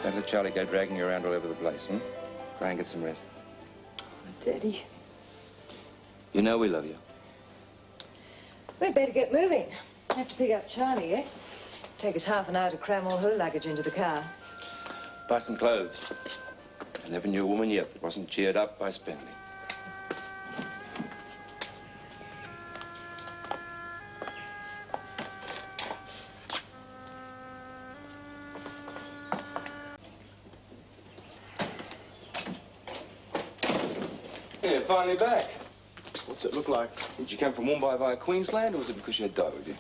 Don't let Charlie go dragging you around all over the place, hmm? Try and get some rest. Daddy. You know we love you. We'd better get moving. Have to pick up Charlie, eh? Take us half an hour to cram all her luggage into the car. Buy some clothes. I never knew a woman yet that wasn't cheered up by spending. Yeah, finally back. What's it look like? Did you come from Mumbai via Queensland, or was it because you had dough with you?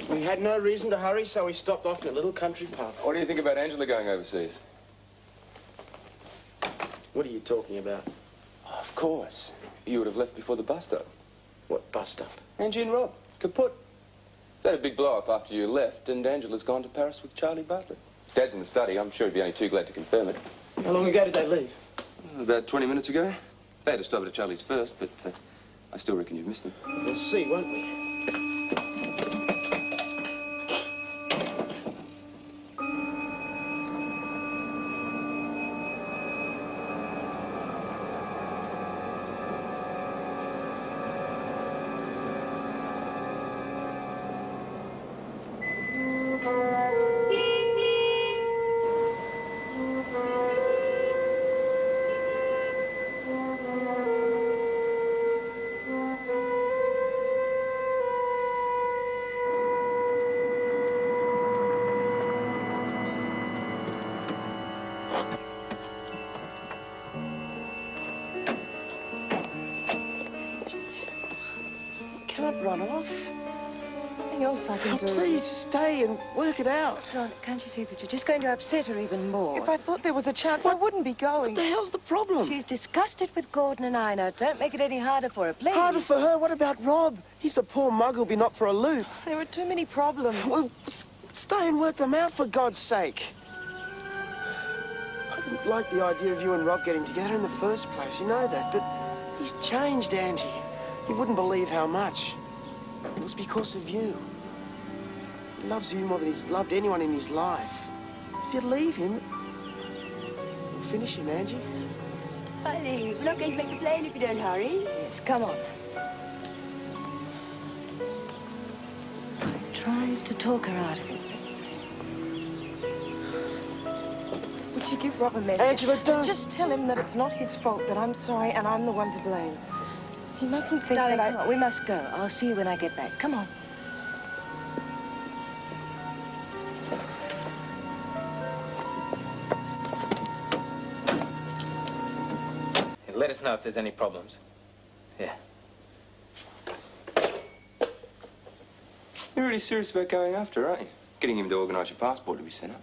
We had no reason to hurry, so we stopped off in a little country pub. What do you think about Angela going overseas? What are you talking about? Oh, of course. You would have left before the bust-up. What bust-up? Angie and Rob. Kaput. They had a big blow-up after you left, and Angela's gone to Paris with Charlie Bartlett. Dad's in the study. I'm sure he'd be only too glad to confirm it. How long ago did they leave? About 20 minutes ago. They had to stop at Charlie's first, but I still reckon you've missed them. We'll see, won't we? Run off. Nothing else I can do. Please, stay and work it out. Son, can't you see that you're just going to upset her even more? If I thought there was a chance, I wouldn't be going. What the hell's the problem? She's disgusted with Gordon and I. Now, don't make it any harder for her, please. Harder for her? What about Rob? He's the poor mug who'll be knocked for a loop. There are too many problems. Well, stay and work them out, for God's sake. I didn't like the idea of you and Rob getting together in the first place, you know that, but he's changed, Angie. You wouldn't believe how much. It was because of you. He loves you more than he's loved anyone in his life. If you leave him, you'll finish him, Angie. Darlings, we're not going to make the plane if you don't hurry. Yes, come on. I tried to talk her out of it. Would you give Rob a message? Angela, don't. Just tell him that it's not his fault, that I'm sorry and I'm the one to blame. He mustn't think Darling, that come on, we must go. I'll see you when I get back. Come on. Let us know if there's any problems. Yeah. You're really serious about going after her, aren't you? Getting him to organise your passport to be sent up.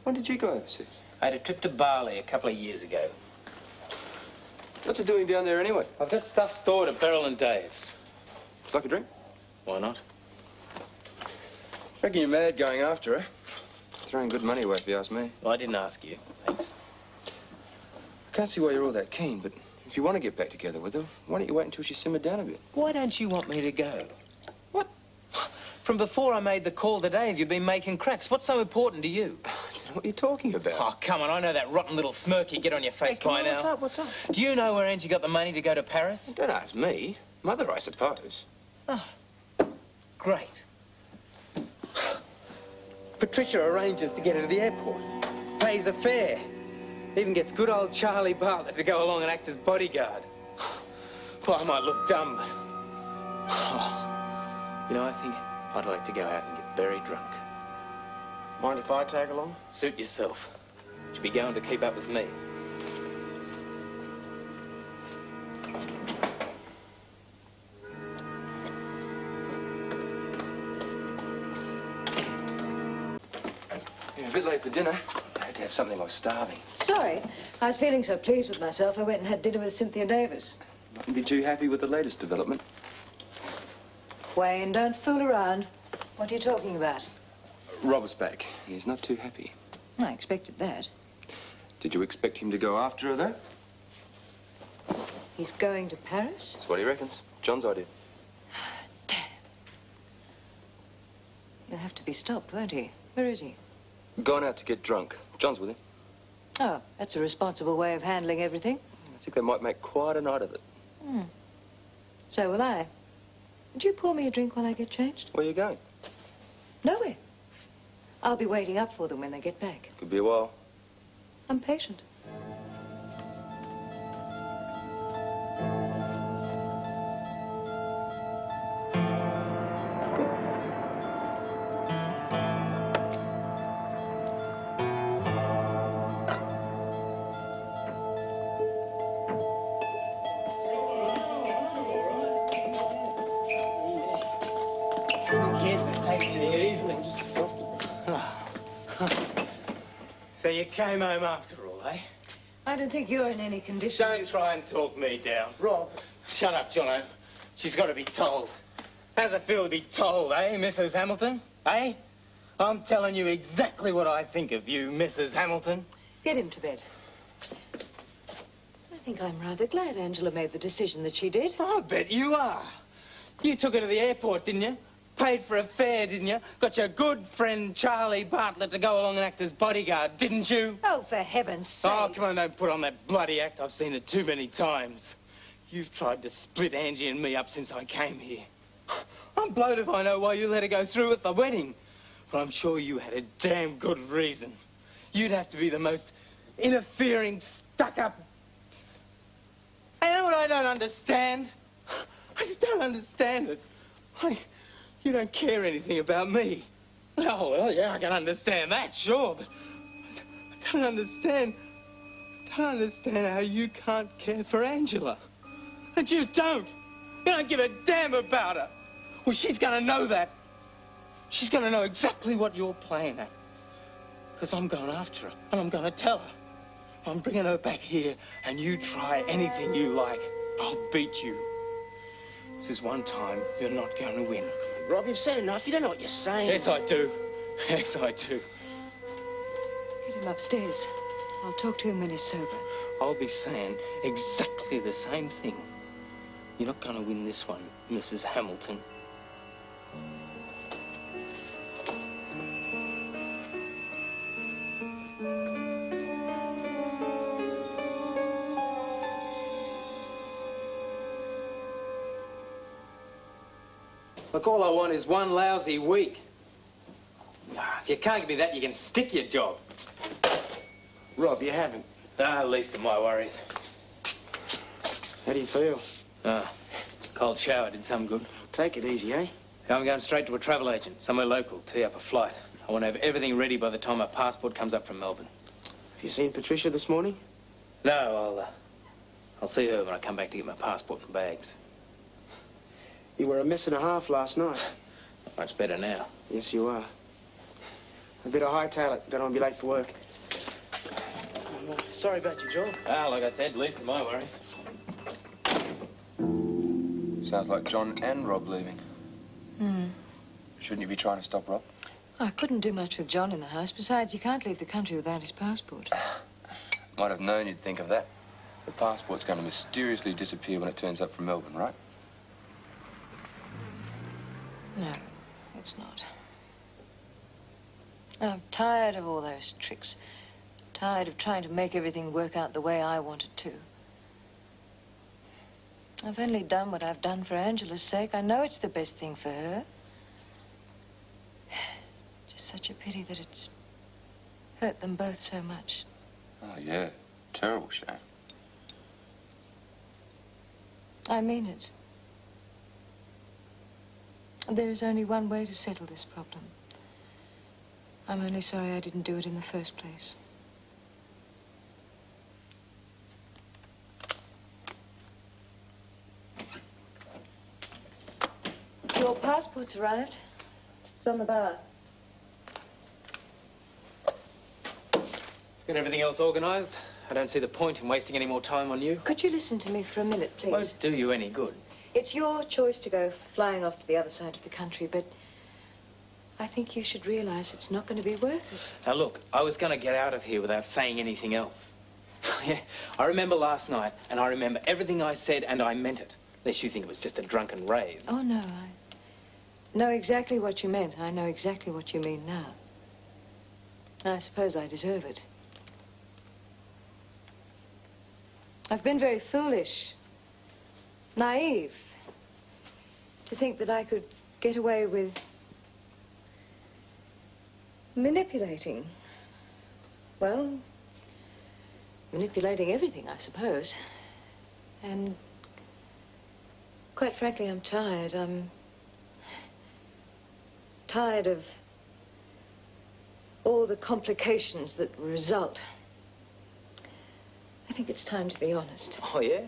When did you go overseas? I had a trip to Bali a couple of years ago. What's it doing down there anyway? I've got stuff stored at Beryl and Dave's. Would you like a drink? Why not? Reckon you're mad going after her. Throwing good money away if you ask me. Well, I didn't ask you. Thanks. I can't see why you're all that keen, but if you want to get back together with her, why don't you wait until she's simmered down a bit? Why don't you want me to go? What? From before I made the call to Dave, you've been making cracks. What's so important to you? I don't know what you're talking about. Oh, come on. I know that rotten little smirk you get on your face by now. What's up? What's up? Do you know where Angie got the money to go to Paris? Don't ask me. Mother, I suppose. Oh, great. Patricia arranges to get her to the airport, pays a fare, even gets good old Charlie Bartlett to go along and act as bodyguard. Well, I might look dumb, but... Oh, you know, I think I'd like to go out and get very drunk. Mind if I tag along? Suit yourself. You'll be going to keep up with me. You're a bit late for dinner. I had to have something. I was starving. Sorry. I was feeling so pleased with myself, I went and had dinner with Cynthia Davis. Mustn't be too happy with the latest development. Wayne, don't fool around. What are you talking about? Robert's back. He's not too happy. I expected that. Did you expect him to go after her, though? He's going to Paris? That's what he reckons. John's idea. Damn. He'll have to be stopped, won't he? Where is he? Gone out to get drunk. John's with him. Oh, that's a responsible way of handling everything. I think they might make quite a night of it. So will I. Would you pour me a drink while I get changed? Where are you going? Nowhere. I'll be waiting up for them when they get back. Could be a while. I'm patient. So you came home after all, eh? I don't think you're in any condition. Don't try and talk me down. Rob. Shut up, Jono. She's got to be told. How's it feel to be told, eh, Mrs. Hamilton? Eh? I'm telling you exactly what I think of you, Mrs. Hamilton. Get him to bed. I think I'm rather glad Angela made the decision that she did. I bet you are. You took her to the airport, didn't you? Paid for a fare, didn't you? Got your good friend Charlie Bartlett to go along and act as bodyguard, didn't you? Oh, for heaven's sake. Oh, come on, don't put on that bloody act. I've seen it too many times. You've tried to split Angie and me up since I came here. I'm blowed if I know why you let her go through with the wedding. But I'm sure you had a damn good reason. You'd have to be the most interfering, stuck-up... You know what I don't understand? I just don't understand it. You don't care anything about me. Oh, well, yeah, I can understand that, sure, but I don't understand how you can't care for Angela. And you don't. You don't give a damn about her. Well, she's going to know that. She's going to know exactly what you're playing at. Because I'm going after her, and I'm going to tell her. I'm bringing her back here, and you try anything you like. I'll beat you. This is one time you're not going to win. Rob, you've said enough. You don't know what you're saying. Yes, I do. Yes, I do. Get him upstairs. I'll talk to him when he's sober. I'll be saying exactly the same thing. You're not going to win this one, Mrs. Hamilton. Look, all I want is one lousy week. If you can't give me that, you can stick your job. Rob, you haven't. Least of my worries. How do you feel? Cold shower did some good. Take it easy, eh? I'm going straight to a travel agent, somewhere local, tee up a flight. I want to have everything ready by the time my passport comes up from Melbourne. Have you seen Patricia this morning? No, I'll see her when I come back to get my passport and bags. You were a mess and a half last night. Much better now. Yes, you are. A bit of hightail it. Don't want to be late for work. Sorry about your job. Like I said, least of my worries. Sounds like John and Rob leaving. Shouldn't you be trying to stop Rob? I couldn't do much with John in the house. Besides, he can't leave the country without his passport. Might have known you'd think of that. The passport's going to mysteriously disappear when it turns up from Melbourne, right? No, it's not. I'm tired of all those tricks. Tired of trying to make everything work out the way I want it to. I've only done what I've done for Angela's sake. I know it's the best thing for her. Just such a pity that it's hurt them both so much. Oh, yeah. Terrible shame. I mean it. There is only one way to settle this problem. I'm only sorry I didn't do it in the first place. Your passport's arrived. It's on the bar. Got everything else organised? I don't see the point in wasting any more time on you. Could you listen to me for a minute, please? Won't do you any good. It's your choice to go flying off to the other side of the country, but I think you should realize it's not going to be worth it. Now, look, I was going to get out of here without saying anything else. Yeah, I remember last night, and I remember everything I said, and I meant it. Unless you think it was just a drunken rave. Oh, no, I know exactly what you meant. I know exactly what you mean now. I suppose I deserve it. I've been very foolish, naive, to think that I could get away with manipulating. Well, manipulating everything, I suppose. And quite frankly, I'm tired. I'm tired of all the complications that result. I think it's time to be honest. Oh, yeah?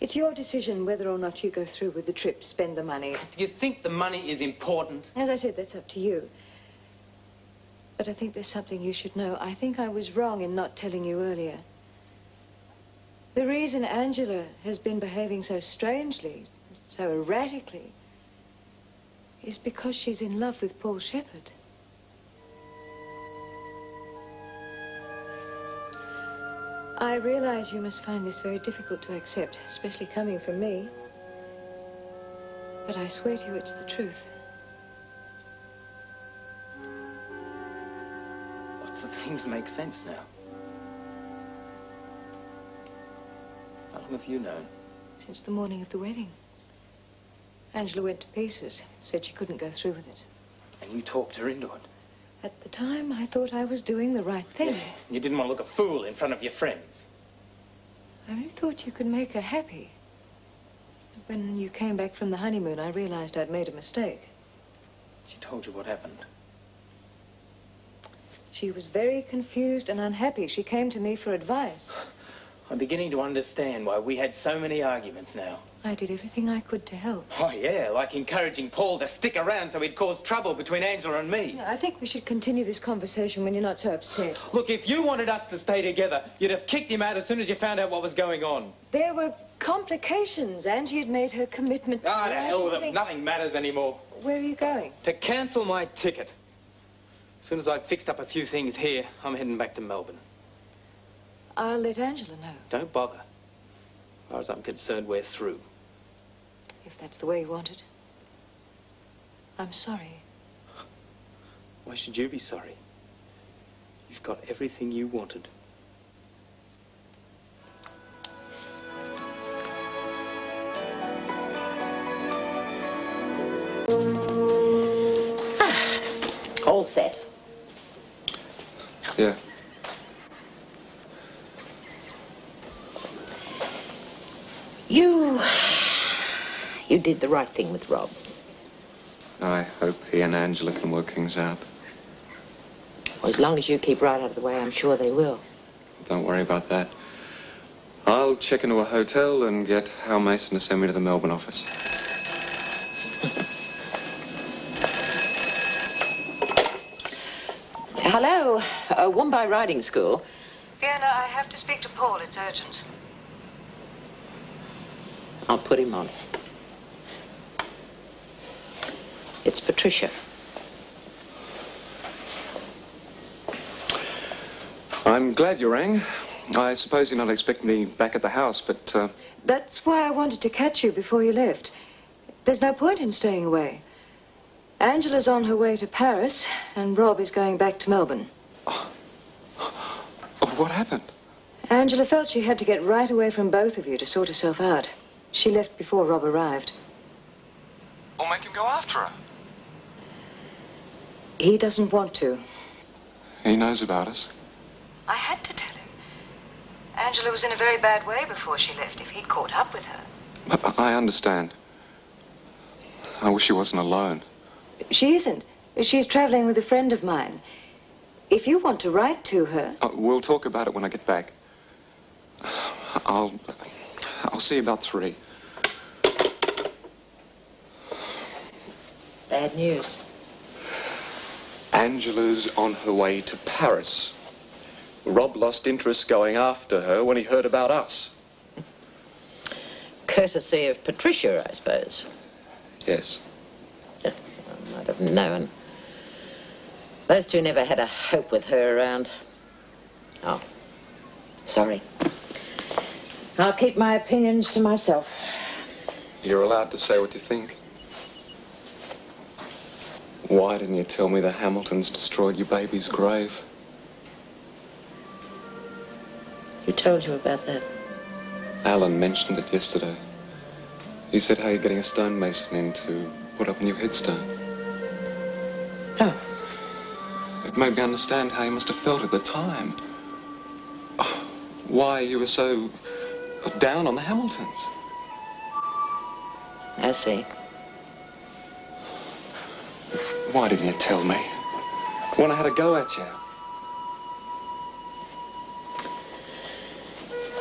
It's your decision whether or not you go through with the trip, spend the money. Do you think the money is important? As I said, that's up to you. But I think there's something you should know. I think I was wrong in not telling you earlier. The reason Angela has been behaving so strangely, so erratically, is because she's in love with Paul Shepherd. I realize you must find this very difficult to accept, especially coming from me. But I swear to you it's the truth. Lots of things make sense now. How long have you known? Since the morning of the wedding. Angela went to pieces, said she couldn't go through with it. And you talked her into it? At the time, I thought I was doing the right thing. Yeah, you didn't want to look a fool in front of your friends. I really thought you could make her happy. When you came back from the honeymoon, I realized I'd made a mistake. She told you what happened? She was very confused and unhappy. She came to me for advice. I'm beginning to understand why we had so many arguments now. I did everything I could to help. Oh, yeah, like encouraging Paul to stick around so he'd cause trouble between Angela and me. I think we should continue this conversation when you're not so upset. Look, if you wanted us to stay together, you'd have kicked him out as soon as you found out what was going on. There were complications. Angie had made her commitment. Ah, to hell with it. Nothing matters anymore. Where are you going? To cancel my ticket. As soon as I've fixed up a few things here, I'm heading back to Melbourne. I'll let Angela know. Don't bother. As far as I'm concerned, we're through. If that's the way you want it. I'm sorry. Why should you be sorry? You've got everything you wanted. All set. Yeah. You did the right thing with Rob. I hope he and Angela can work things out. Well, as long as you keep right out of the way, I'm sure they will. Don't worry about that. I'll check into a hotel and get Hal Mason to send me to the Melbourne office. Hello, Woombye Riding School. Fiona, I have to speak to Paul. It's urgent. I'll put him on. It's Patricia. I'm glad you rang. I suppose you're not expecting me back at the house, but, That's why I wanted to catch you before you left. There's no point in staying away. Angela's on her way to Paris, and Rob is going back to Melbourne. Oh, what happened? Angela felt she had to get right away from both of you to sort herself out. She left before Rob arrived. Or make him go after her. He doesn't want to. He knows about us. I had to tell him. Angela was in a very bad way before she left. If he'd caught up with her. I understand. I wish she wasn't alone. She isn't. She's traveling with a friend of mine. If you want to write to her... We'll talk about it when I get back. I'll see you about 3. Bad news. Angela's on her way to Paris. Rob lost interest going after her when he heard about us. Courtesy of Patricia, I suppose. Yes. I might have known. Those two never had a hope with her around. Oh, sorry. I'll keep my opinions to myself. You're allowed to say what you think. Why didn't you tell me the Hamiltons destroyed your baby's grave? Who told you about that? Alan mentioned it yesterday. He said how you're getting a stonemason in to put up a new headstone. Oh. It made me understand how you must have felt at the time. Oh, why you were so down on the Hamiltons. I see. Why didn't you tell me? When I had a go at you.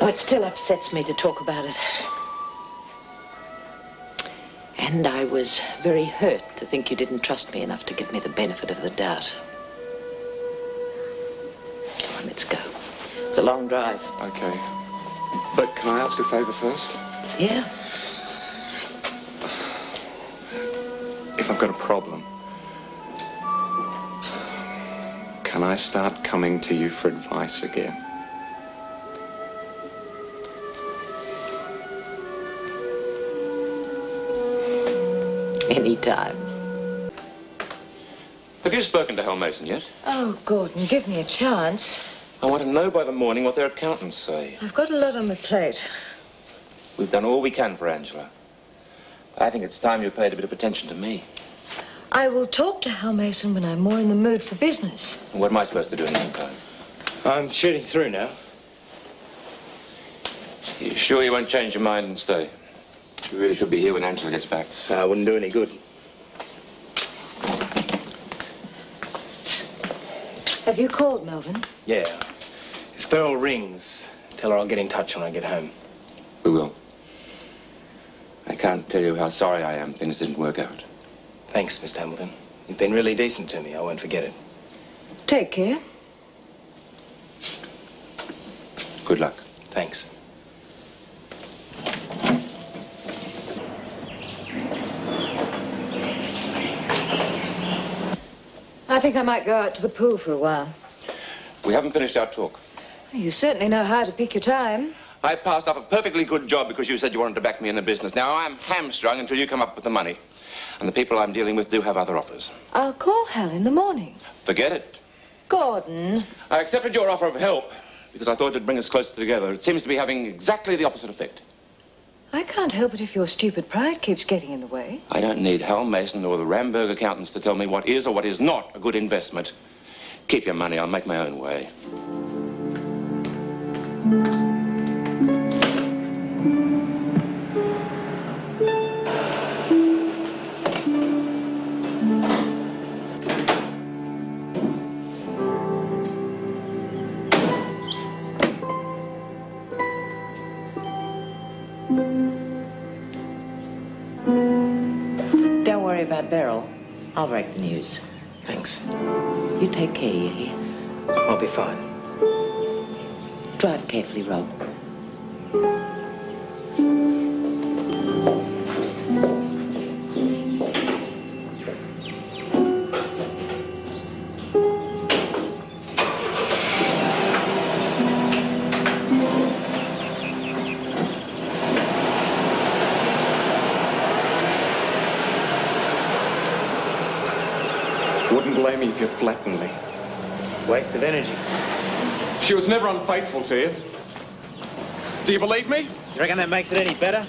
Oh, it still upsets me to talk about it. And I was very hurt to think you didn't trust me enough to give me the benefit of the doubt. Come on, let's go. It's a long drive. Okay. But can I ask a favor first? Yeah? If I've got a problem, can I start coming to you for advice again? Anytime. Have you spoken to Hal Mason yet? Oh, Gordon, give me a chance. I want to know by the morning what their accountants say. I've got a lot on my plate. We've done all we can for Angela. I think it's time you paid a bit of attention to me. I will talk to Hal Mason when I'm more in the mood for business. And what am I supposed to do in the meantime? I'm shooting through now. You sure you won't change your mind and stay? You really should be here when Angela gets back. I wouldn't do any good. Have you called, Melvin? Yeah. If Beryl rings, tell her I'll get in touch when I get home. We will. I can't tell you how sorry I am things didn't work out. Thanks, Mr. Hamilton. You've been really decent to me. I won't forget it. Take care. Good luck. Thanks. I think I might go out to the pool for a while. We haven't finished our talk. You certainly know how to pick your time. I passed up a perfectly good job because you said you wanted to back me in the business. Now I'm hamstrung until you come up with the money. And the people I'm dealing with do have other offers. I'll call Hal in the morning. Forget it. Gordon. I accepted your offer of help because I thought it'd bring us closer together. It seems to be having exactly the opposite effect. I can't help it if your stupid pride keeps getting in the way. I don't need Hal Mason or the Ramberg accountants to tell me what is or what is not a good investment. Keep your money. I'll make my own way. Don't worry about Beryl. I'll break the news. Thanks. You take care, you hear? I'll be fine. Drive carefully, Rob. Wouldn't blame me if you flattened me. Waste of energy. She was never unfaithful to you. Do you believe me? You reckon that makes it any better?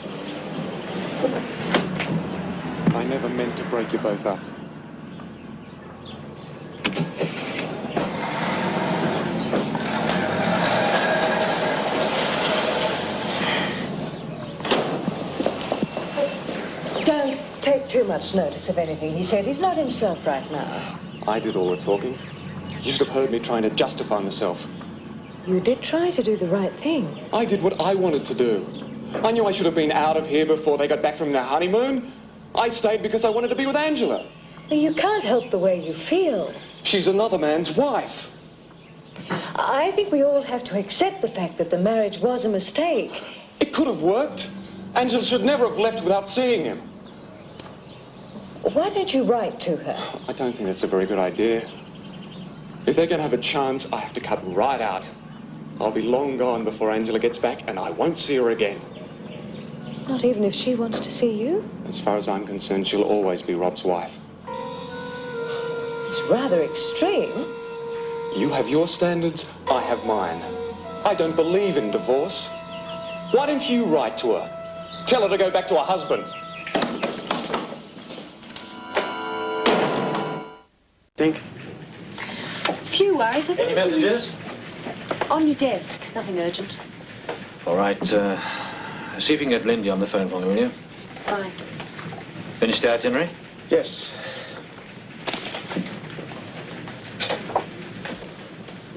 I never meant to break you both up. Don't take too much notice of anything he said. He's not himself right now. I did all the talking. You should have heard me trying to justify myself. You did try to do the right thing. I did what I wanted to do. I knew I should have been out of here before they got back from their honeymoon. I stayed because I wanted to be with Angela. You can't help the way you feel. She's another man's wife. I think we all have to accept the fact that the marriage was a mistake. It could have worked. Angela should never have left without seeing him. Why don't you write to her? I don't think that's a very good idea. If they're going to have a chance, I have to cut right out. I'll be long gone before Angela gets back, and I won't see her again. Not even if she wants to see you? As far as I'm concerned, she'll always be Rob's wife. rather extreme. You have your standards, I have mine. I don't believe in divorce. Why don't you write to her? Tell her to go back to her husband. Think? Few worries. Any messages? On your desk. Nothing urgent. All right, see if you can get Lindy on the phone for me, will you? Fine. Finished the itinerary? Yes.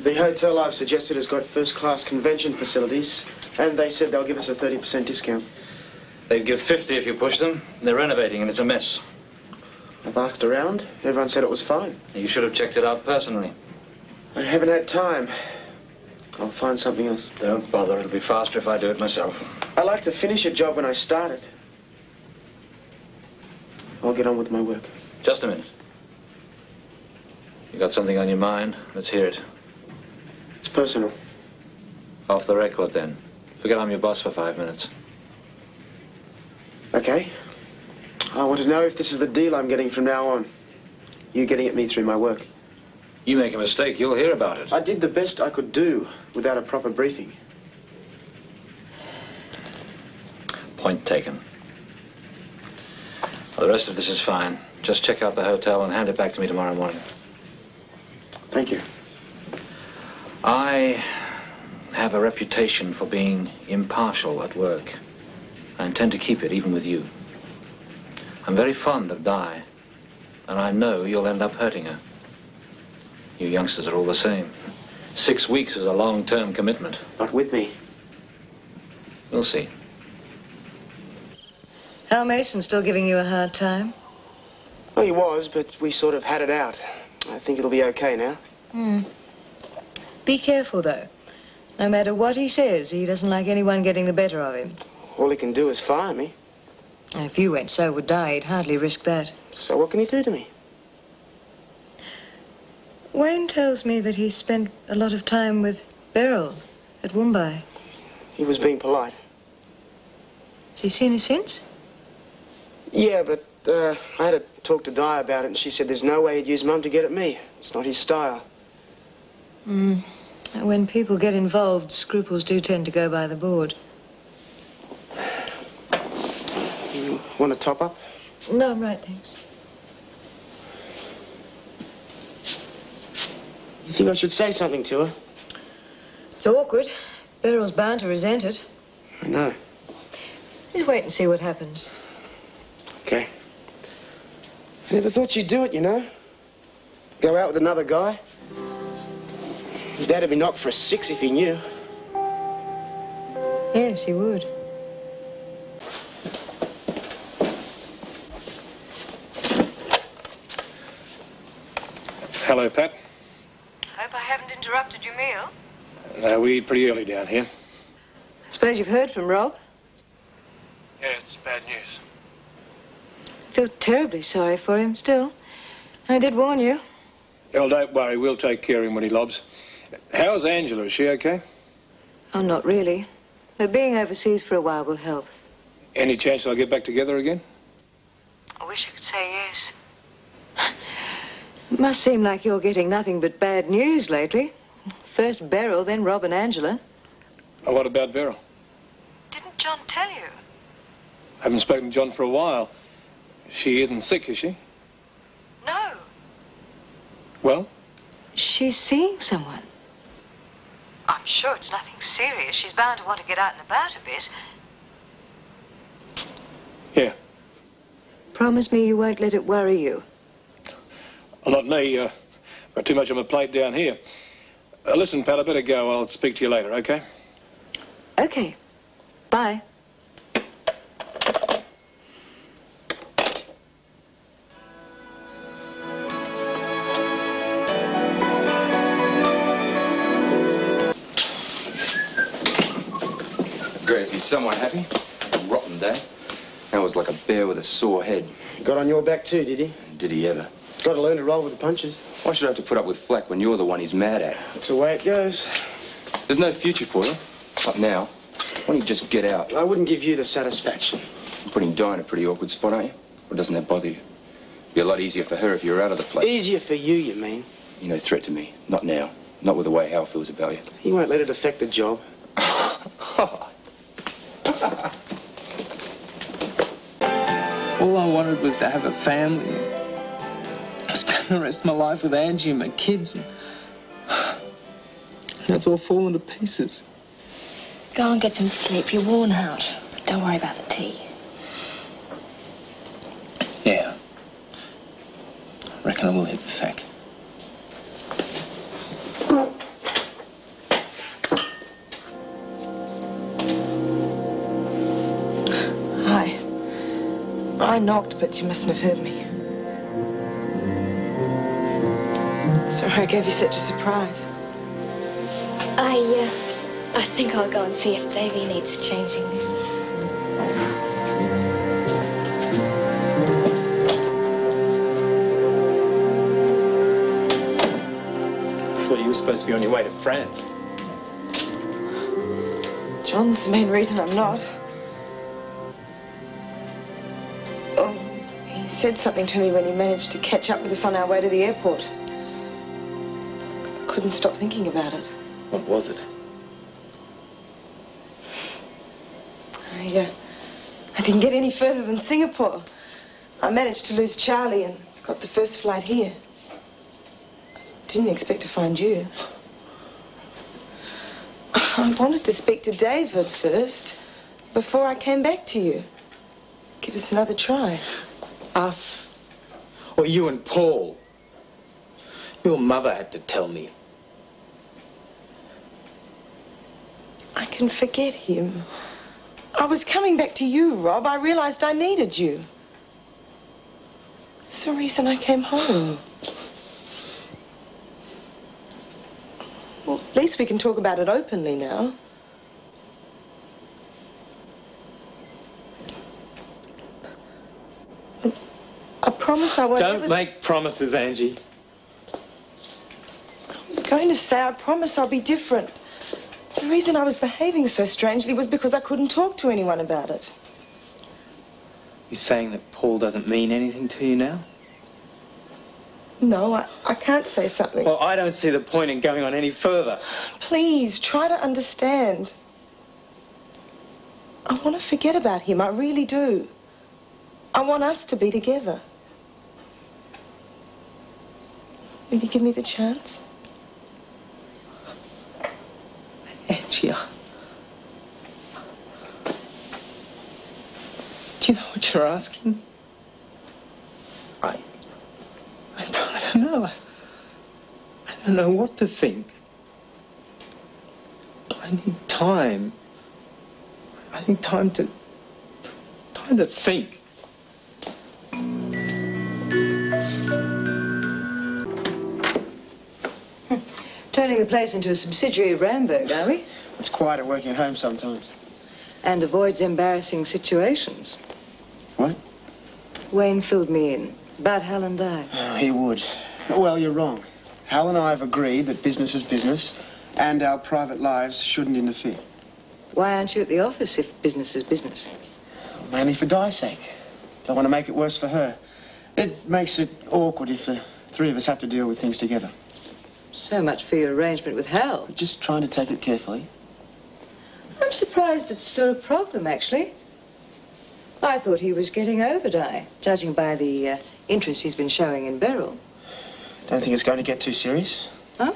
The hotel I've suggested has got first-class convention facilities, and they said they'll give us a 30% discount. They'd give 50 if you push them. They're renovating and it's a mess. I've asked around. Everyone said it was fine. You should have checked it out personally. I haven't had time. I'll find something else. Don't bother. It'll be faster if I do it myself. I like to finish a job when I start it. I'll get on with my work. Just a minute. You got something on your mind? Let's hear it. It's personal. Off the record, then. Forget I'm your boss for 5 minutes. Okay. I want to know if this is the deal I'm getting from now on. You getting at me through my work. You make a mistake, you'll hear about it. I did the best I could do without a proper briefing. Point taken. Well, the rest of this is fine. Just check out the hotel and hand it back to me tomorrow morning. Thank you. I have a reputation for being impartial at work. I intend to keep it, even with you. I'm very fond of Di, and I know you'll end up hurting her. You youngsters are all the same. 6 weeks is a long-term commitment. Not with me. We'll see. Hal Mason's still giving you a hard time? Well, he was, but we sort of had it out. I think it'll be okay now. Be careful, though. No matter what he says, he doesn't like anyone getting the better of him. All he can do is fire me. If you went so would Di, he'd hardly risk that. So what can he do to me? Wayne tells me that he spent a lot of time with Beryl at Mumbai. He was being polite. Has he seen her since? Yeah, but I had to talk to Di about it, and she said there's no way he'd use Mum to get at me. It's not his style. When people get involved, scruples do tend to go by the board. You want to top up? No, I'm right, thanks. You think I should say something to her? It's awkward. Beryl's bound to resent it. I know. Just wait and see what happens. Okay. I never thought you'd do it, you know. Go out with another guy. Your dad'd be knocked for a 6 if he knew. Yes, he would. Hello, Pat. Hope I haven't interrupted your meal. No, we eat pretty early down here. I suppose you've heard from Rob? Yeah, it's bad news. I feel terribly sorry for him still. I did warn you. Well, don't worry. We'll take care of him when he lobs. How's Angela? Is she okay? Oh, not really. But being overseas for a while will help. Any chance they'll get back together again? I wish I could say yes. It must seem like you're getting nothing but bad news lately. First Beryl, then Rob and Angela. Oh, what about Beryl? Didn't John tell you? I haven't spoken to John for a while. She isn't sick, is she? No. Well? She's seeing someone. I'm sure it's nothing serious. She's bound to want to get out and about a bit. Yeah. Promise me you won't let it worry you. Well, not me. Got too much on my plate down here. Listen, Pat, I better go. I'll speak to you later, okay? Okay. Bye. Gracie's somewhat happy. Rotten day. That was like a bear with a sore head. Got on your back too, did he? Did he ever? Got to learn to roll with the punches. Why should I have to put up with flack when you're the one he's mad at? That's the way it goes. There's no future for you. Not now. Why don't you just get out? I wouldn't give you the satisfaction. You're putting Di in a pretty awkward spot, aren't you? Or doesn't that bother you? Be a lot easier for her if you were out of the place. Easier for you, you mean? You're no threat to me. Not now. Not with the way Hal feels about you. He won't let it affect the job. All I wanted was to have a family. I spent the rest of my life with Angie and my kids. And it's all fallen to pieces. Go and get some sleep. You're worn out. Don't worry about the tea. Yeah. I reckon I will hit the sack. Hi. I knocked, but you mustn't have heard me. Sorry I gave you such a surprise. I think I'll go and see if Davy needs changing. I thought you were supposed to be on your way to France. John's the main reason I'm not. Oh, he said something to me when he managed to catch up with us on our way to the airport. I couldn't stop thinking about it. What was it? I didn't get any further than Singapore. I managed to lose Charlie and got the first flight here. I didn't expect to find you. I wanted to speak to David first, before I came back to you. Give us another try. Us? Or you and Paul? Your mother had to tell me. I can forget him. I was coming back to you, Rob. I realized I needed you. It's the reason I came home. Well, at least we can talk about it openly now. I promise I won't Don't make promises, Angie. I was going to say, I promise I'll be different. The reason I was behaving so strangely was because I couldn't talk to anyone about it. You're saying that Paul doesn't mean anything to you now? No, I can't say something. Well, I don't see the point in going on any further. Please, try to understand. I want to forget about him, I really do. I want us to be together. Will you give me the chance? Angie, do you know what you're asking? I don't know. I don't know what to think. I need time. I need time to think. Turning the place into a subsidiary of Ramberg, are we? It's quieter working at home sometimes. And avoids embarrassing situations. What? Wayne filled me in about Hal and I. Oh, he would. Well, you're wrong. Hal and I have agreed that business is business and our private lives shouldn't interfere. Why aren't you at the office if business is business? Mainly for Di's sake. Don't want to make it worse for her. It makes it awkward if the three of us have to deal with things together. So much for your arrangement with Hal. We're just trying to take it carefully. I'm surprised it's still a problem, actually. I thought he was getting over Di, judging by the interest he's been showing in Beryl. Don't think it's going to get too serious. Huh?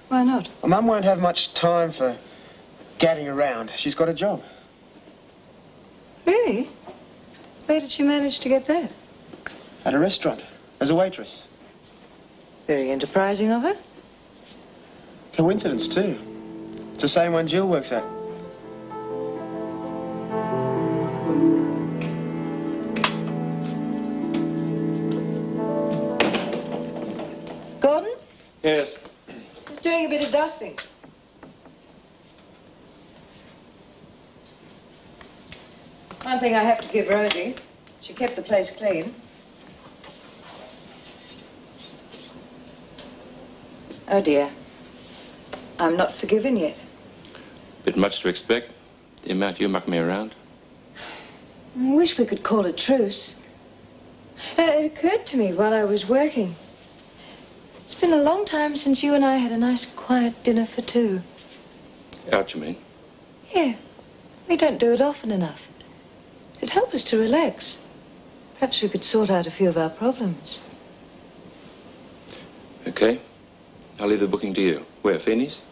Why not? Well, Mum won't have much time for gadding around. She's got a job. Really? Where did she manage to get that? At a restaurant, as a waitress. Very enterprising of her. Coincidence, too. It's the same one Jill works at. Gordon? Yes. Just doing a bit of dusting. One thing I have to give Rosie. She kept the place clean. Oh, dear. I'm not forgiven yet. Bit much to expect, the amount you muck me around. I wish we could call a truce. It occurred to me while I was working. It's been a long time since you and I had a nice quiet dinner for two. Out, you mean? Yeah, we don't do it often enough. It'd help us to relax. Perhaps we could sort out a few of our problems. Okay. I'll leave the booking to you. Where, Feeney's?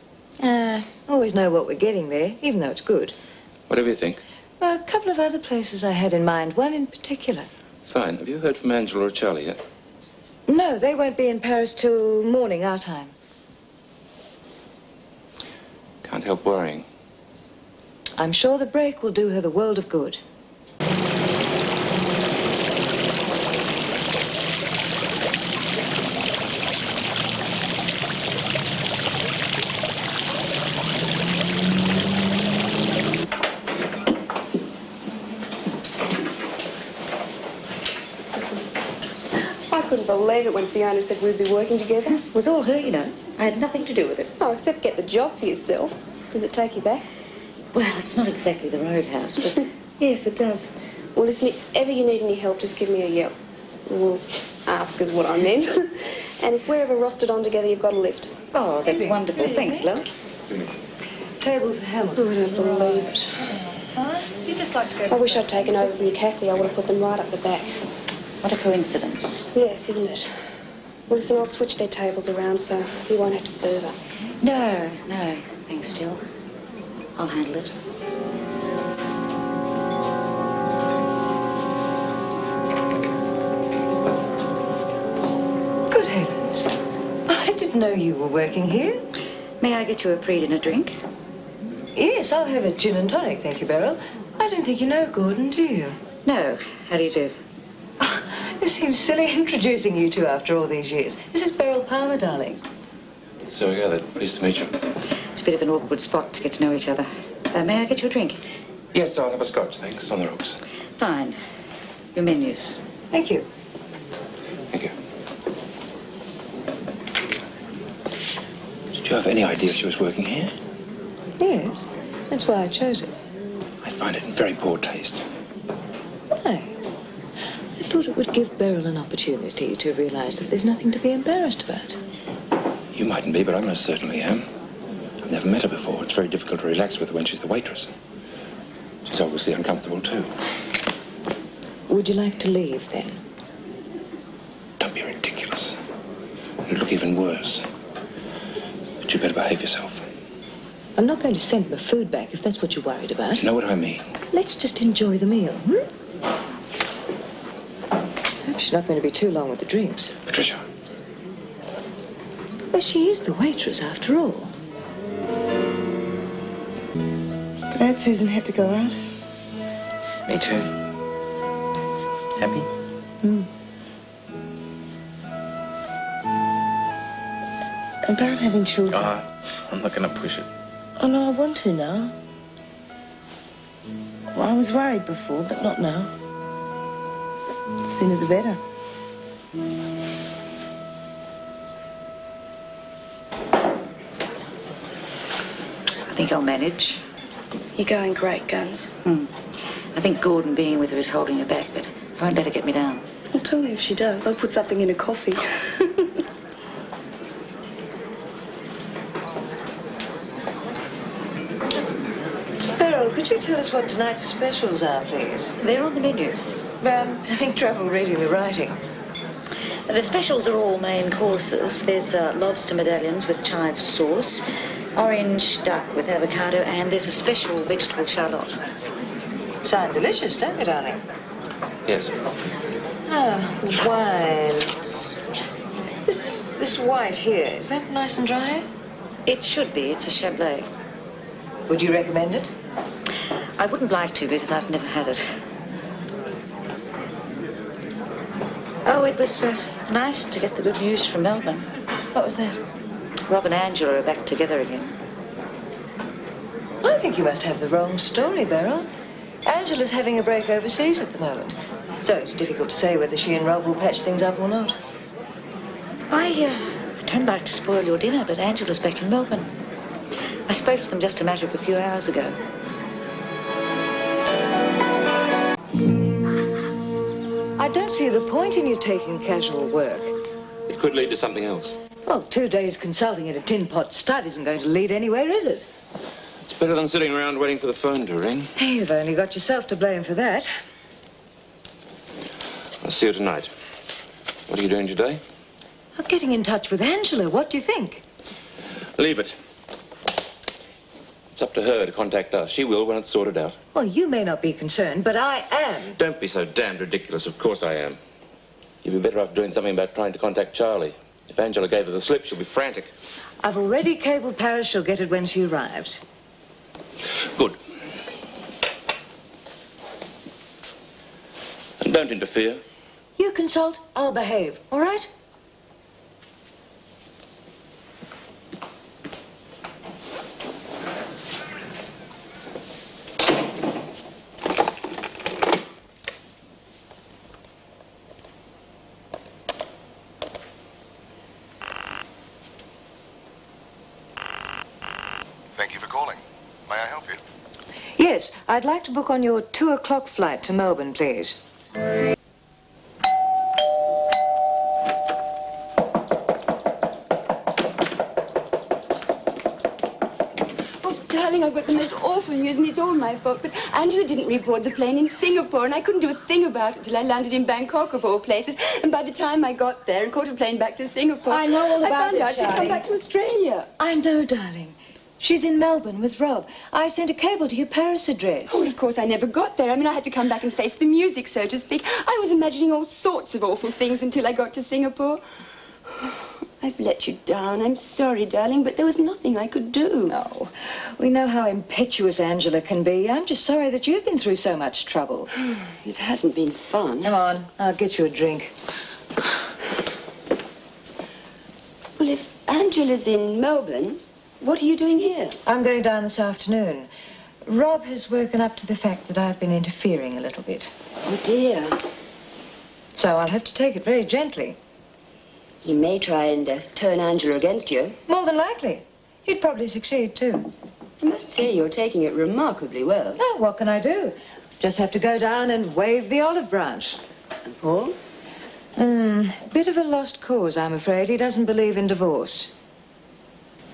Always know what we're getting there, even though it's good. Whatever you think. Well, a couple of other places I had in mind, one in particular. Fine. Have you heard from Angela or Charlie yet? No, they won't be in Paris till morning, our time. Can't help worrying. I'm sure the break will do her the world of good. I couldn't believe it when Fiona said we'd be working together. It was all her, you know. I had nothing to do with it. Oh, except get the job for yourself. Does it take you back? Well, it's not exactly the roadhouse, but yes, it does. Well, listen, if ever you need any help, just give me a yell. Well, ask is what I meant. And if we're ever rostered on together, you've got a lift. Oh, that's wonderful. Thanks, love. Table for Hamilton. Oh, I don't believe it. You just like to go. I wish I'd taken over from Kathy. I would have put them right up the back. What a coincidence. Yes, isn't it? Well, listen, I'll switch their tables around so you won't have to serve her. No, no. Thanks, Jill. I'll handle it. Good heavens. I didn't know you were working here. May I get you a pre-dinner drink? Yes, I'll have a gin and tonic, thank you, Beryl. I don't think you know Gordon, do you? No. How do you do? It seems silly introducing you two after all these years. This is Beryl Palmer, darling. So we gathered. Pleased to meet you. It's a bit of an awkward spot to get to know each other. May I get you a drink? Yes, I'll have a scotch, thanks. On the rocks. Fine. Your menus. Thank you. Thank you. Did you have any idea she was working here? Yes, that's why I chose it. I find it in very poor taste. Why? I thought it would give Beryl an opportunity to realize that there's nothing to be embarrassed about. You mightn't be, but I most certainly am. I've never met her before. It's very difficult to relax with her when she's the waitress. She's obviously uncomfortable, too. Would you like to leave, then? Don't be ridiculous. It'll look even worse. But you better behave yourself. I'm not going to send my food back if that's what you're worried about. You know what I mean? Let's just enjoy the meal, Hope she's not going to be too long with the drinks. Patricia. Well, she is the waitress, after all. Glad Susan had to go out. Me too. Happy? About having children. I'm not going to push it. Oh, no, I want to now. Well, I was worried before, but not now. The sooner the better. I think I'll manage. You're going great guns. I think Gordon being with her is holding her back, but I won't let her get me down. Well, tell me if she does. I'll put something in her coffee. Beryl, could you tell us what tonight's specials are, please? They're on the menu. I'm having trouble reading the writing. The specials are all main courses. There's lobster medallions with chive sauce, orange duck with avocado, and there's a special vegetable charlotte. Sound delicious, don't they, darling? Yes. Wines. This white here, is that nice and dry? It should be. It's a Chablis. Would you recommend it? I wouldn't like to because I've never had it. Oh, it was nice to get the good news from Melbourne. What was that? Rob and Angela are back together again. I think you must have the wrong story, Beryl. Angela's having a break overseas at the moment. So it's difficult to say whether she and Rob will patch things up or not. I don't like to spoil your dinner, but Angela's back in Melbourne. I spoke to them just a matter of a few hours ago. I I don't see the point in you taking casual work. It could lead to something else. Well, 2 days consulting at a tin pot stud isn't going to lead anywhere, is it? It's better than sitting around waiting for the phone to ring. Hey, you've only got yourself to blame for that. I'll see you tonight. What are you doing today? I'm getting in touch with Angela. What do you think? Leave it. It's up to her to contact us. She will when it's sorted out. Well, you may not be concerned, but I am. Don't be so damned ridiculous. Of course I am. You'd be better off doing something about trying to contact Charlie. If Angela gave her the slip, she'll be frantic. I've already cabled Paris. She'll get it when she arrives. Good. And don't interfere. You consult, I'll behave, all right? Thank you for calling. May I help you? Yes, I'd like to book on your 2 o'clock flight to Melbourne, please. Darling, I've got the most awful news, and it's all my fault, but Angela didn't reboard the plane in Singapore, and I couldn't do a thing about it till I landed in Bangkok, of all places. And by the time I got there and caught a plane back to Singapore... I know all about I found it, out she'd come Charlie. back to Australia. I know, darling. She's in Melbourne with Rob. I sent a cable to your Paris address. Oh, well, of course, I never got there. I mean, I had to come back and face the music, so to speak. I was imagining all sorts of awful things until I got to Singapore. I've let you down. I'm sorry, darling, but there was nothing I could do. No. We know how impetuous Angela can be. I'm just sorry that you've been through so much trouble. It hasn't been fun. Come on, I'll get you a drink. Well, if Angela's in Melbourne, what are you doing here? I'm going down this afternoon. Rob has woken up to the fact that I've been interfering a little bit. Oh, dear. So I'll have to take it very gently. He may try and turn Angela against you. More than likely. He'd probably succeed, too. I must say you're taking it remarkably well. Oh, what can I do? Just have to go down and wave the olive branch. And Paul? Bit of a lost cause, I'm afraid. He doesn't believe in divorce.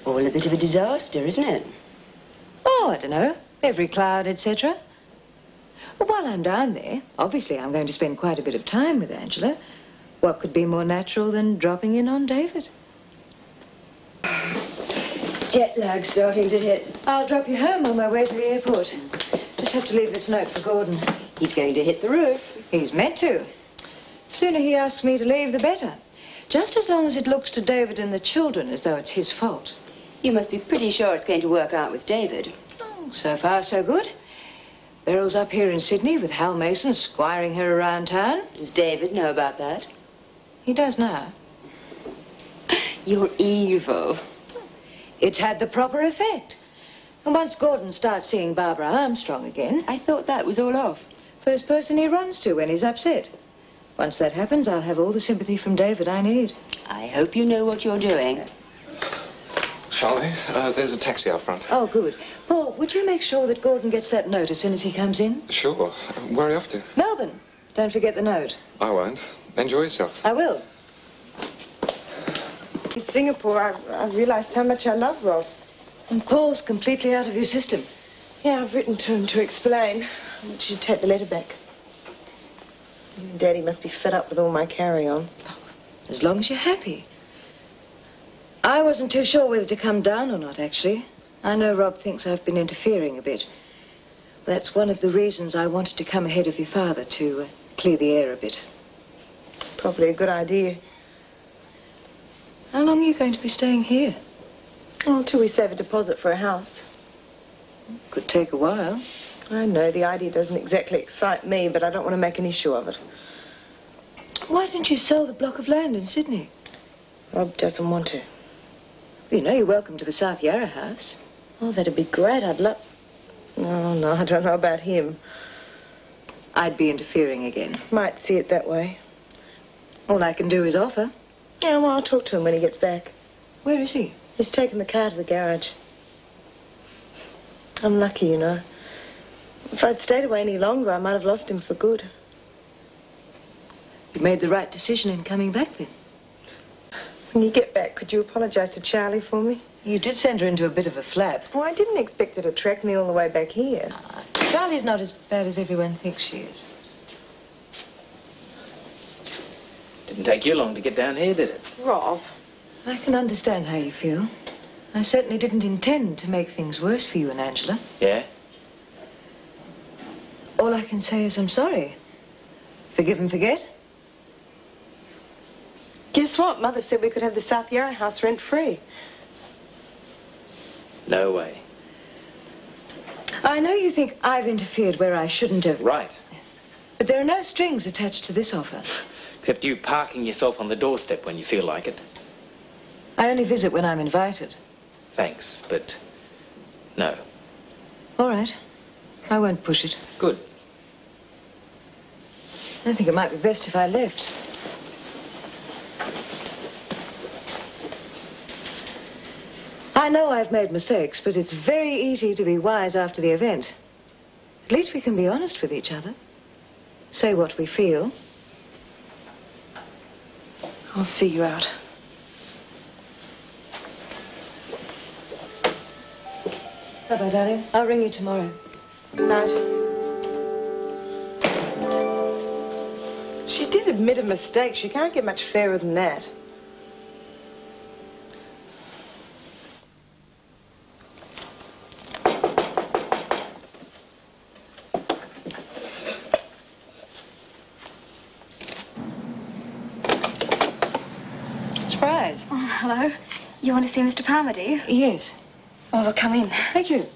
All a bit of a disaster, isn't it? Oh, I don't know. Every cloud, etc. Well, while I'm down there, obviously I'm going to spend quite a bit of time with Angela. What could be more natural than dropping in on David? Jet lag starting to hit. I'll drop you home on my way to the airport. Just have to leave this note for Gordon. He's going to hit the roof. He's meant to. Sooner he asks me to leave, the better. Just as long as it looks to David and the children as though it's his fault. You must be pretty sure it's going to work out with David. Oh, so far, so good. Beryl's up here in Sydney with Hal Mason squiring her around town. Does David know about that? He does now. You're evil. It's had the proper effect. And once Gordon starts seeing Barbara Armstrong again... I thought that was all off. First person he runs to when he's upset. Once that happens, I'll have all the sympathy from David I need. I hope you know what you're doing. Charlie, there's a taxi out front. Oh, good. Paul, would you make sure that Gordon gets that note as soon as he comes in? Sure. Where are you off to? Melbourne. Don't forget the note. I won't. Enjoy yourself. I will. In Singapore, I realized how much I love Rob. Of course, completely out of your system. Yeah, I've written to him to explain. I want you to take the letter back. Daddy must be fed up with all my carry-on. As long as you're happy. I wasn't too sure whether to come down or not, actually. I know Rob thinks I've been interfering a bit. That's one of the reasons I wanted to come ahead of your father, to clear the air a bit. Probably a good idea. How long are you going to be staying here? Oh, until we save a deposit for a house. Could take a while. I know the idea doesn't exactly excite me, but I don't want to make an issue of it. Why don't you sell the block of land in Sydney? Rob doesn't want to. You know you're welcome to the South Yarra house. Oh, that'd be great. I'd love... Oh, no, I don't know about him. I'd be interfering again. Might see it that way. All I can do is offer. Yeah, well, I'll talk to him when he gets back. Where is he? He's taken the car to the garage. I'm lucky, you know. If I'd stayed away any longer, I might have lost him for good. You made the right decision in coming back then. When you get back, could you apologise to Charlie for me? You did send her into a bit of a flap. Oh, I didn't expect her to track me all the way back here. Charlie's not as bad as everyone thinks she is. Didn't take you long to get down here, did it? Rob. I can understand how you feel. I certainly didn't intend to make things worse for you and Angela. Yeah? All I can say is I'm sorry. Forgive and forget? Guess what? Mother said we could have the South Yarra house rent-free. No way. I know you think I've interfered where I shouldn't have. Right. But there are no strings attached to this offer. Except you parking yourself on the doorstep when you feel like it. I only visit when I'm invited. Thanks, but no. All right. I won't push it. Good. I think it might be best if I left. I know I've made mistakes, but it's very easy to be wise after the event. At least we can be honest with each other. Say what we feel. I'll see you out. Bye-bye, darling. I'll ring you tomorrow. Good night. She did admit a mistake. She can't get much fairer than that. Surprise. Oh, hello. You want to see Mr. Palmer, do you? Yes. Oh, well, come in. Thank you.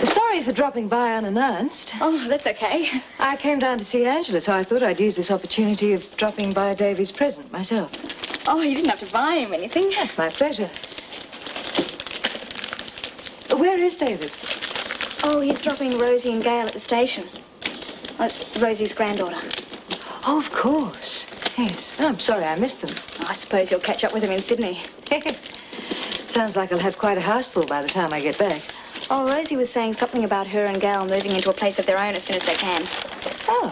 Sorry for dropping by unannounced. Oh, that's okay. I came down to see Angela, so I thought I'd use this opportunity of dropping by Davy's present myself. Oh, you didn't have to buy him anything. That's my pleasure. Where is David? Oh, he's dropping Rosie and Gail at the station. Rosie's granddaughter. Oh, of course. Yes. Oh, I'm sorry I missed them. Oh, I suppose you'll catch up with him in Sydney. Yes. Sounds like I'll have quite a houseful by the time I get back. Oh, Rosie was saying something about her and Gail moving into a place of their own as soon as they can. Oh,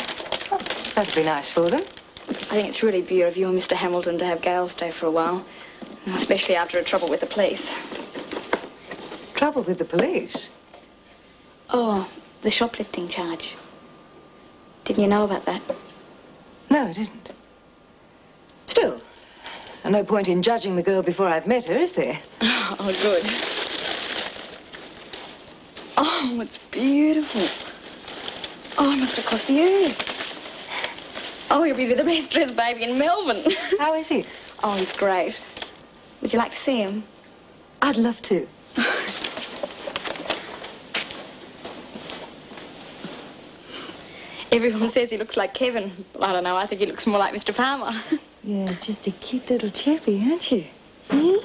that'd be nice for them. I think it's really beautiful of you and Mr. Hamilton to have Gail stay for a while, especially after a trouble with the police. Trouble with the police? Oh, the shoplifting charge. Didn't you know about that? No, I didn't. Still, no point in judging the girl before I've met her, is there? Oh, good. Oh, it's beautiful. Oh, it must have cost the earth. Oh, he'll be the best dressed baby in Melbourne. How is he? Oh, he's great. Would you like to see him? I'd love to. Everyone says he looks like Kevin. Well, I don't know, I think he looks more like Mr. Palmer. Yeah, just a cute little chappie, aren't you? Eh?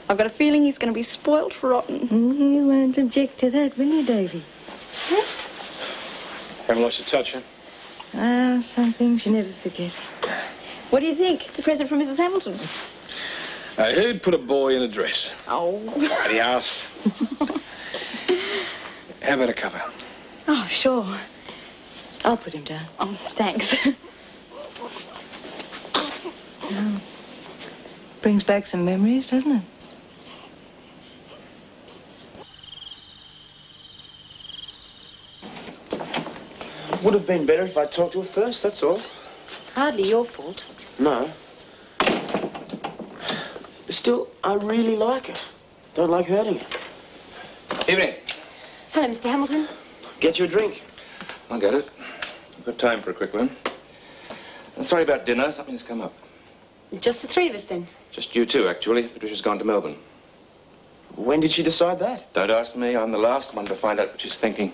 I've got a feeling he's going to be spoilt rotten. You won't object to that, will you, Davy? Huh? Haven't lost your touch, huh? Ah, some things you never forget. What do you think? It's a present from Mrs. Hamilton. Who'd put a boy in a dress? Oh. And he asked. How about a cover? Oh, sure. I'll put him down. Oh, thanks. Oh. Brings back some memories, doesn't it? Would have been better if I talked to her first, that's all. Hardly your fault. No. Still, I really like her. Don't like hurting her. Evening. Hello, Mr. Hamilton. Get you a drink. I'll get it. I've got time for a quick one. Sorry about dinner. Something's come up. Just the three of us, then? Just you two, actually. Patricia's gone to Melbourne. When did she decide that? Don't ask me. I'm the last one to find out what she's thinking.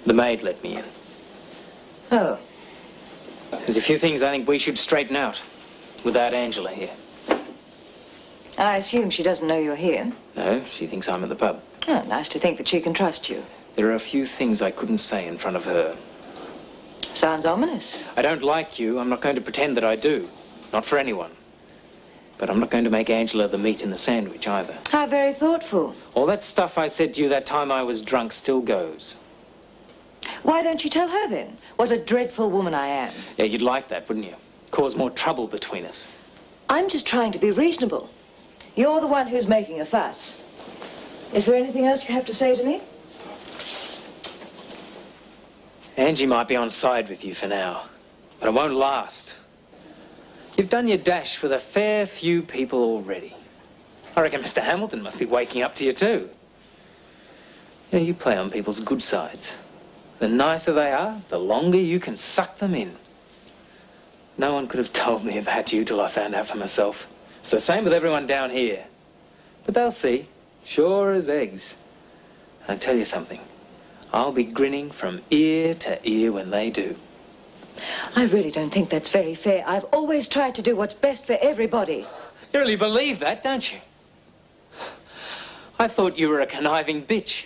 The maid let me in. Oh. There's a few things I think we should straighten out without Angela here. I assume she doesn't know you're here. No, she thinks I'm at the pub. Oh, nice to think that she can trust you. There are a few things I couldn't say in front of her. Sounds ominous. I don't like you. I'm not going to pretend that I do. Not for anyone. But I'm not going to make Angela the meat in the sandwich either. How very thoughtful. All that stuff I said to you that time I was drunk still goes. Why don't you tell her then? What a dreadful woman I am. Yeah, you'd like that, wouldn't you? Cause more trouble between us. I'm just trying to be reasonable. You're the one who's making a fuss. Is there anything else you have to say to me? Angie might be on side with you for now, but it won't last. You've done your dash with a fair few people already. I reckon Mr. Hamilton must be waking up to you too. You know, you play on people's good sides. The nicer they are, the longer you can suck them in. No one could have told me about you till I found out for myself. It's the same with everyone down here. But they'll see, sure as eggs. I'll tell you something. I'll be grinning from ear to ear when they do. I really don't think that's very fair. I've always tried to do what's best for everybody. You really believe that, don't you? I thought you were a conniving bitch.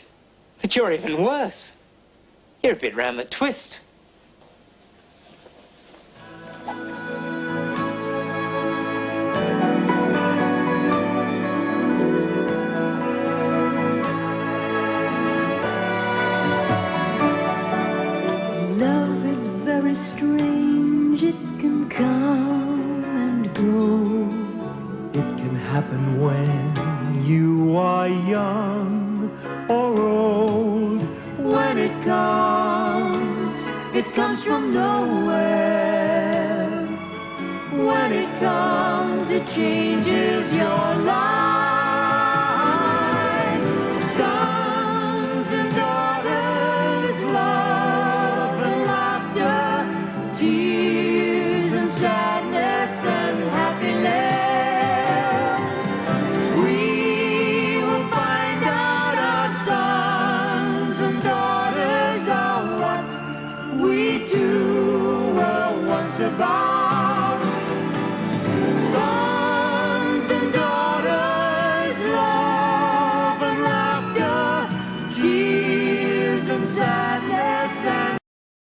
But you're even worse. You're a bit round the twist. Love is very strange. It can come and go. It can happen when you are young or old. When it comes from nowhere. When it comes, it changes your life. Sons and daughters, love and laughter, tears and sadness and happiness. We will find out our sons and daughters are what we two were once about. So